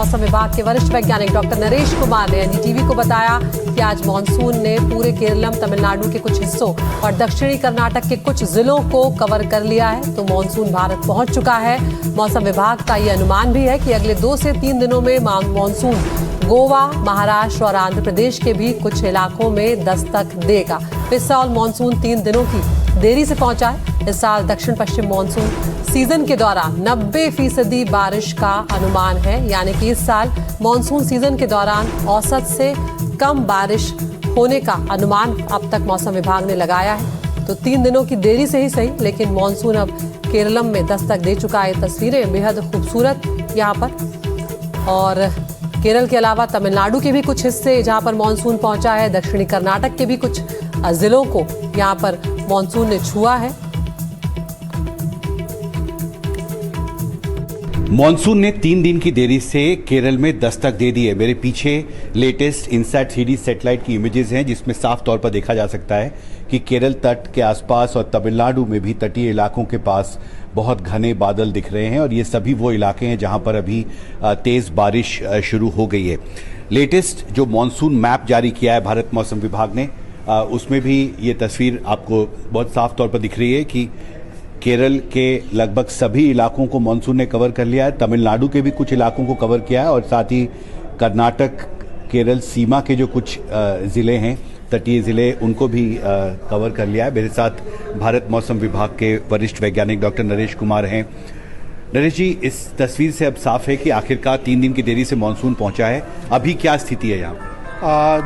मौसम विभाग के वरिष्ठ वैज्ञानिक डॉक्टर नरेश कुमार ने एनडीटीवी को बताया कि आज मानसून ने पूरे केरलम, तमिलनाडु के कुछ हिस्सों और दक्षिणी कर्नाटक के कुछ जिलों को कवर कर लिया है, तो मानसून भारत पहुंच चुका है। मौसम विभाग का ये अनुमान भी है कि अगले 2 से 3 दिनों में मानसून गोवा, महाराष्ट्र और आंध्र प्रदेश के भी कुछ इलाकों में दस्तक देगा। इस साल मानसून 3 दिनों की देरी से पहुंचा है। इस साल दक्षिण पश्चिम मानसून सीजन के दौरान 90% बारिश का अनुमान है, यानी कि इस साल मानसून सीजन के दौरान औसत से कम बारिश होने का अनुमान अब तक मौसम विभाग ने लगाया है। तो 3 दिनों की देरी से ही सही, लेकिन मानसून अब केरलम में दस्तक दे चुका है। तस्वीरें बेहद खूबसूरत यहाँ पर, और केरल के अलावा तमिलनाडु के भी कुछ हिस्से जहाँ पर मानसून पहुंचा है, दक्षिणी कर्नाटक के भी कुछ जिलों को यहाँ पर मानसून ने छुआ है। मॉनसून ने 3 दिन की देरी से केरल में दस्तक दे दी है। मेरे पीछे लेटेस्ट इनसैट 3D सैटेलाइट की इमेजेस हैं, जिसमें साफ तौर पर देखा जा सकता है कि केरल तट के आसपास और तमिलनाडु में भी तटीय इलाकों के पास बहुत घने बादल दिख रहे हैं, और ये सभी वो इलाके हैं जहां पर अभी तेज़ बारिश शुरू हो गई है। लेटेस्ट जो मॉनसून मैप जारी किया है भारत मौसम विभाग ने, उसमें भी ये तस्वीर आपको बहुत साफ तौर पर दिख रही है कि केरल के लगभग सभी इलाकों को मानसून ने कवर कर लिया है। तमिलनाडु के भी कुछ इलाकों को कवर किया है, और साथ ही कर्नाटक केरल सीमा के जो कुछ ज़िले हैं, तटीय ज़िले, उनको भी कवर कर लिया है। मेरे साथ भारत मौसम विभाग के वरिष्ठ वैज्ञानिक डॉक्टर नरेश कुमार हैं। नरेश जी, इस तस्वीर से अब साफ है कि आखिरकार 3 दिन की देरी से मानसून पहुंचा है। अभी क्या स्थिति है यहाँ?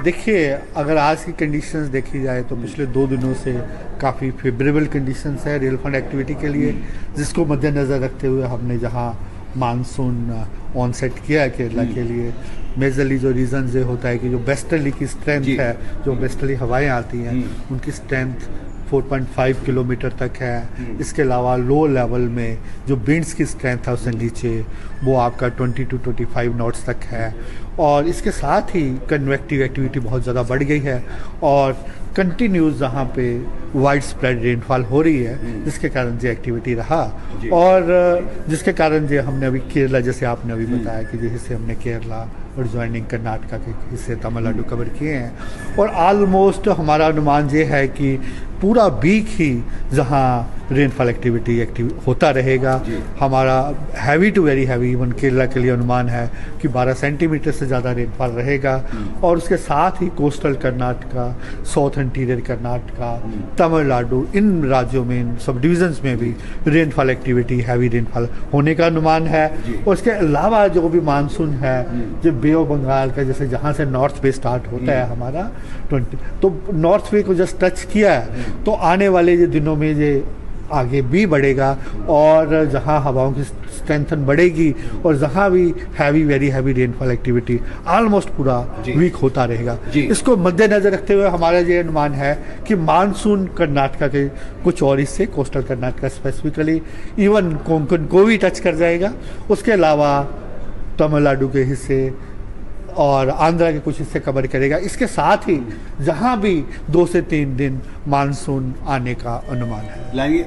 देखिए, अगर आज की कंडीशंस देखी जाए तो पिछले 2 दिनों से काफ़ी फेवरेबल कंडीशंस है रेनफॉल एक्टिविटी के लिए, जिसको मद्देनज़र रखते हुए हमने जहां मानसून ऑन सेट किया है केरला के लिए। मेजरली जो रीज़न ये होता है कि जो वेस्टर्ली की स्ट्रेंथ है, जो वेस्टर्ली हवाएं आती हैं, उनकी स्ट्रेंथ 4.5 किलोमीटर तक है। इसके अलावा लो लेवल में जो विंड्स की स्ट्रेंथ है उससे नीचे, वो आपका 20 to 25 नॉट्स तक है। और इसके साथ ही कन्वेक्टिव एक्टिविटी बहुत ज़्यादा बढ़ गई है, और कंटिन्यूस जहाँ पे वाइड स्प्रेड रेनफॉल हो रही है, जिसके कारण ये एक्टिविटी रहा, और जिसके कारण ये हमने अभी केरला, जैसे आपने अभी बताया कि ये हिस्से हमने केरला और ज्वाइनिंग कर्नाटका के हिस्से तमिलनाडु कवर किए हैं। और ऑलमोस्ट हमारा अनुमान ये है कि पूरा वीक ही जहाँ रेनफॉल एक्टिविटी होता रहेगा। हमारा heavy to very heavy even Kerala के लिए अनुमान है कि 12 सेंटीमीटर से ज़्यादा रेनफॉल रहेगा। और उसके साथ ही coastal Karnataka, south interior Karnataka, Tamil Nadu, इन राज्यों में, इन सब डिविजन्स में भी रेनफॉल एक्टिविटी, हैवी रेनफॉल होने का अनुमान है। और उसके अलावा जो भी मानसून है, जो बे ऑफ बंगाल का, जैसे जहाँ से नॉर्थ वे स्टार्ट होता है हमारा 20, तो नॉर्थ वे को जस्ट टच किया है, तो आने वाले दिनों में ये आगे भी बढ़ेगा, और जहां हवाओं की स्ट्रेंथन बढ़ेगी और जहां भी heavy, very heavy rainfall activity almost पूरा वीक होता रहेगा। इसको मद्देनजर रखते हुए हमारा ये अनुमान है कि मानसून कर्नाटका के कुछ और हिस्से, coastal Karnataka specifically, even Konkan को भी टच कर जाएगा। उसके अलावा तमिलनाडु के हिस्से और आंध्रा के कुछ हिस्से कवर करेगा। इसके साथ ही जहां भी 2 से 3 दिन मानसून आने का अनुमान है।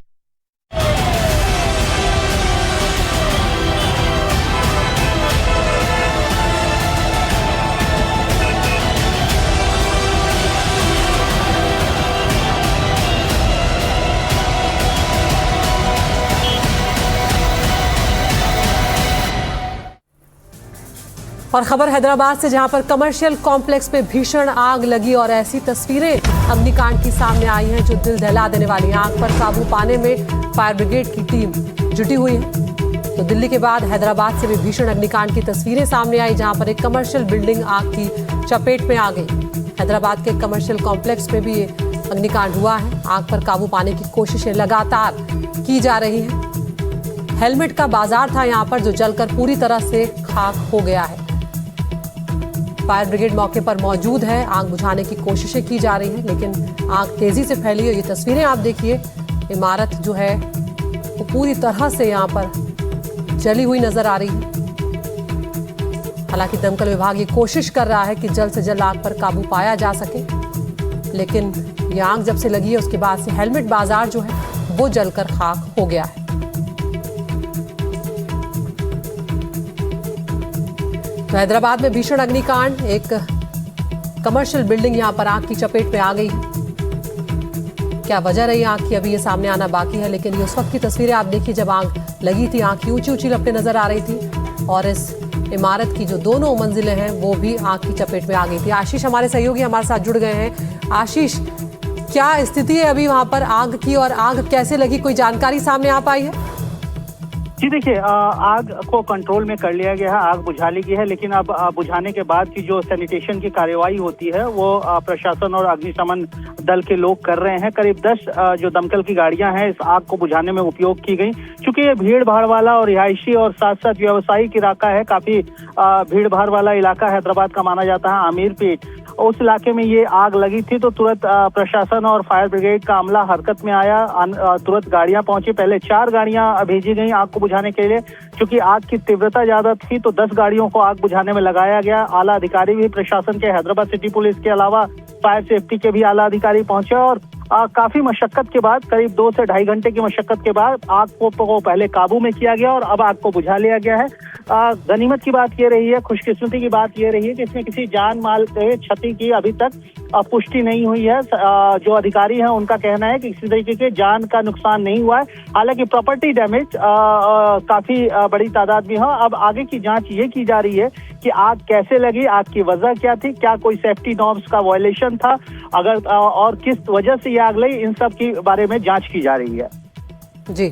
और खबर हैदराबाद से, जहां पर कमर्शियल कॉम्प्लेक्स में भीषण आग लगी, और ऐसी तस्वीरें अग्निकांड की सामने आई हैं जो दिल दहला देने वाली। आग पर काबू पाने में फायर ब्रिगेड की टीम जुटी हुई है। तो दिल्ली के बाद हैदराबाद से भी भीषण अग्निकांड की तस्वीरें सामने आई, जहां पर एक कमर्शियल बिल्डिंग आग की चपेट में आ गई। हैदराबाद के कमर्शियल कॉम्प्लेक्स में भी ये अग्निकांड हुआ है। आग पर काबू पाने की कोशिशें लगातार की जा रही हैं। हेलमेट का बाजार था यहाँ पर, जो जलकर पूरी तरह से खाक हो गया है। फायर ब्रिगेड मौके पर मौजूद है, आग बुझाने की कोशिशें की जा रही हैं, लेकिन आग तेजी से फैली है। ये तस्वीरें आप देखिए, इमारत जो है वो पूरी तरह से यहाँ पर जली हुई नजर आ रही है। हालांकि दमकल विभाग ये कोशिश कर रहा है कि जल्द से जल्द आग पर काबू पाया जा सके, लेकिन ये आग जब से लगी है उसके बाद से हेलमेट बाजार जो है वो जलकर खाक हो गया है। तो हैदराबाद में भीषण अग्निकांड, एक कमर्शियल बिल्डिंग यहां पर आग की चपेट में आ गई। क्या वजह रही आग की, अभी ये सामने आना बाकी है, लेकिन ये उस वक्त की तस्वीरें आप देखिए जब आग लगी थी। आग की ऊंची ऊंची लपटें नजर आ रही थी और इस इमारत की जो दोनों मंजिलें हैं वो भी आग की चपेट में आ गई थी। आशीष हमारे सहयोगी हमारे साथ जुड़ गए हैं। आशीष, क्या स्थिति है अभी वहां पर आग की और आग कैसे लगी, कोई जानकारी सामने आ पाई है? जी देखिए, आग को कंट्रोल में कर लिया गया है, आग बुझा ली गई है, लेकिन अब बुझाने के बाद की जो सैनिटेशन की कार्यवाही होती है वो प्रशासन और अग्निशमन दल के लोग कर रहे हैं। करीब 10 जो दमकल की गाड़ियां हैं इस आग को बुझाने में उपयोग की गई। चूंकि ये भीड़ भाड़ वाला और रिहायशी और साथ साथ व्यावसायिक इलाका है, काफी भीड़ भाड़ वाला इलाका हैदराबाद का माना जाता है, आमीरपेट, उस इलाके में ये आग लगी थी। तो तुरंत प्रशासन और फायर ब्रिगेड का अमला हरकत में आया, तुरंत गाड़ियां पहुंची। पहले 4 गाड़ियां भेजी गई आग को बुझाने के लिए। क्योंकि आग की तीव्रता ज्यादा थी तो 10 गाड़ियों को आग बुझाने में लगाया गया। आला अधिकारी भी प्रशासन के, हैदराबाद सिटी पुलिस के अलावा फायर सेफ्टी के भी आला अधिकारी पहुंचे और काफी मशक्कत के बाद, करीब 2 से ढाई घंटे की मशक्कत के बाद आग को पहले काबू में किया गया और अब आग को बुझा लिया गया है। गनीमत की बात ये रही है, खुशकिस्मती की बात ये रही है कि इसमें किसी जान माल के क्षति की अभी तक पुष्टि नहीं हुई है। जो अधिकारी हैं उनका कहना है कि किसी तरीके के जान का नुकसान नहीं हुआ है। हालांकि प्रॉपर्टी डैमेज काफी बड़ी तादाद में है। अब आगे की जांच ये की जा रही है कि आग कैसे लगी, आग की वजह क्या थी, क्या कोई सेफ्टी नॉर्म्स का वायलेशन था, अगर और किस वजह से ये आग लगी, इन सब के बारे में जांच की जा रही है। जी।